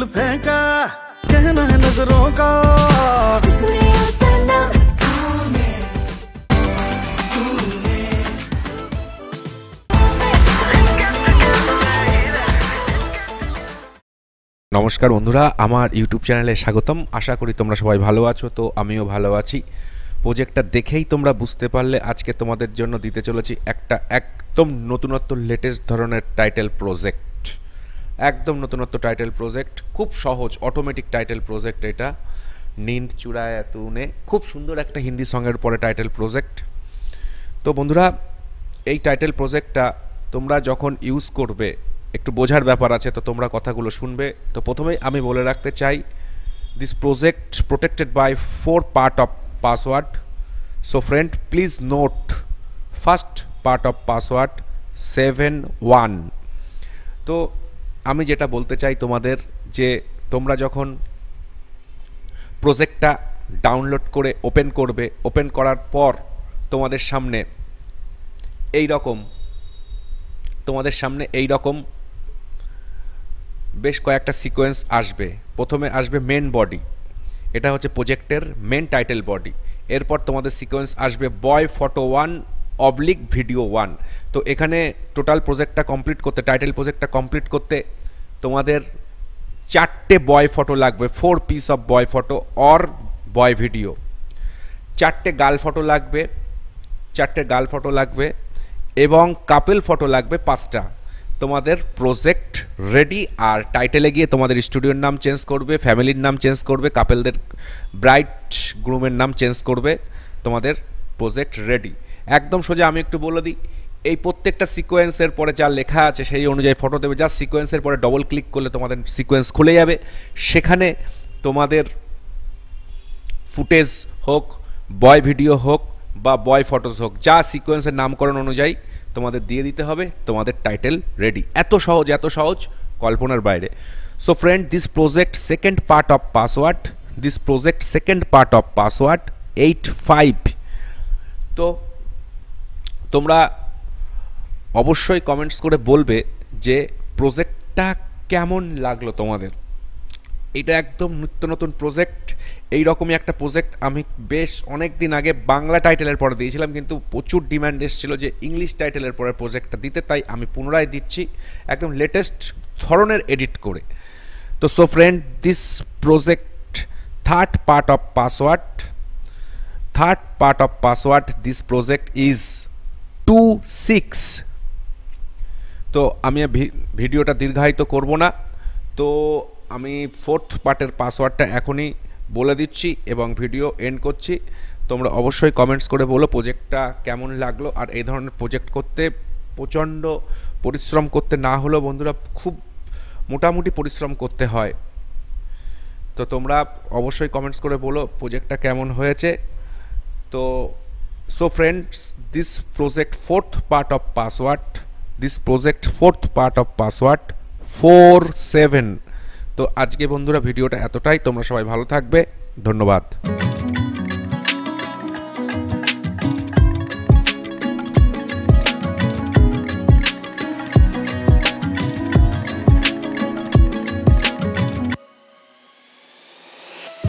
दिल फेंका कहना है नजरों का নমস্কার বন্ধুরা, আমার ইউটিউব চ্যানেলে স্বাগতম। আশা করি তোমরা সবাই ভালো আছো। তো আমিও ভালো আছি। প্রজেক্টটা দেখেই তোমরা বুঝতে পারলে আজকে তোমাদের জন্য দিতে চলেছি একটা একদম নতুনত্ব লেটেস্ট ধরনের টাইটেল প্রজেক্ট। একদম নতুনত্ব টাইটেল প্রজেক্ট, খুব সহজ অটোমেটিক টাইটেল প্রজেক্ট। এটা নীন্দ চুড়ায় তুনে, খুব সুন্দর একটা হিন্দি সঙ্গের পরে টাইটেল প্রজেক্ট। তো বন্ধুরা, এই টাইটেল প্রজেক্টটা তোমরা যখন ইউজ করবে একটু বোঝার ব্যাপার আছে, তো তোমরা কথাগুলো শুনবে। তো প্রথমেই আমি বলে রাখতে চাই, this project protected by 4 part of password. So friend, please note first part of password 7-1। তো আমি যেটা বলতে চাই তোমাদের, যে তোমরা যখন প্রজেক্টটা ডাউনলোড করে ওপেন করবে, ওপেন করার পর তোমাদের সামনে এই রকম বেশ কয়েকটা সিকোয়েন্স আসবে। প্রথমে আসবে মেন বডি, এটা হচ্ছে প্রজেক্টের মেন টাইটেল বডি। এরপর তোমাদের সিকোয়েন্স আসবে বয় ফটো 1/ভিডিও 1। তো এখানে টোটাল প্রজেক্টটা কমপ্লিট করতে, টাইটেল প্রজেক্টটা কমপ্লিট করতে তোমাদের 4টে বয় ফটো লাগবে, 4 piece of boy photo or boy video. 4টে গার্ল ফটো লাগবে এবং কাপল ফটো লাগবে 5টা। তোমাদের প্রজেক্ট রেডি। আর টাইটেলে গিয়ে তোমাদের স্টুডিওর নাম চেঞ্জ করবে, ফ্যামিলির নাম চেঞ্জ করবে, কাপলদের ব্রাইড গ্রুমের নাম চেঞ্জ করবে। তোমাদের প্রজেক্ট রেডি একদম সোজা। আমি একটু বলে দিই, এই প্রত্যেকটা সিকোয়েন্সের পরে যা লেখা আছে সেই অনুযায়ী ফটো দেবে। যা সিকোয়েন্সের পরে ডবল ক্লিক করলে তোমাদের সিকোয়েন্স খুলে যাবে। সেখানে তোমাদের ফুটেজ হোক, বয় ভিডিও হোক বা বয় ফটোজ হোক, যা সিকোয়েন্সের নামকরণ অনুযায়ী তোমাদের দিয়ে দিতে হবে। তোমাদের টাইটেল রেডি। এত সহজ, কল্পনার বাইরে। So friend, this project second part of password 85। তো তোমরা অবশ্যই কমেন্টস করে বলবে যে প্রজেক্টটা কেমন লাগলো তোমাদের। এটা একদম নিত্য নতুন প্রজেক্ট। এইরকমই একটা প্রজেক্ট আমি বেশ অনেক দিন আগে বাংলা টাইটেলের পরে দিয়েছিলাম, কিন্তু প্রচুর ডিম্যান্ড এসেছিলো যে ইংলিশ টাইটেলের পরে প্রজেক্টটা দিতে, তাই আমি পুনরায় দিচ্ছি একদম লেটেস্ট ধরনের এডিট করে। তো so friend, this project third part of password this project is 26। তো আমি ভিডিওটা দীর্ঘায়িত করব না। তো আমি 4th পার্টের পাসওয়ার্ডটা এখনই বলে দিচ্ছি এবং ভিডিও এন্ড করছি। তোমরা অবশ্যই কমেন্টস করে বলো প্রজেক্টটা কেমন লাগলো। আর এই ধরনের প্রজেক্ট করতে প্রচণ্ড পরিশ্রম করতে না হলেও বন্ধুরা খুব মোটামুটি পরিশ্রম করতে হয়। তো তোমরা অবশ্যই কমেন্টস করে বলো প্রজেক্টটা কেমন হয়েছে। তো so friends, this project fourth part of password 47। তো আজকে বন্ধুরা ভিডিওটা এতটাই। তোমরা সবাই ভালো থাকবে। ধন্যবাদ।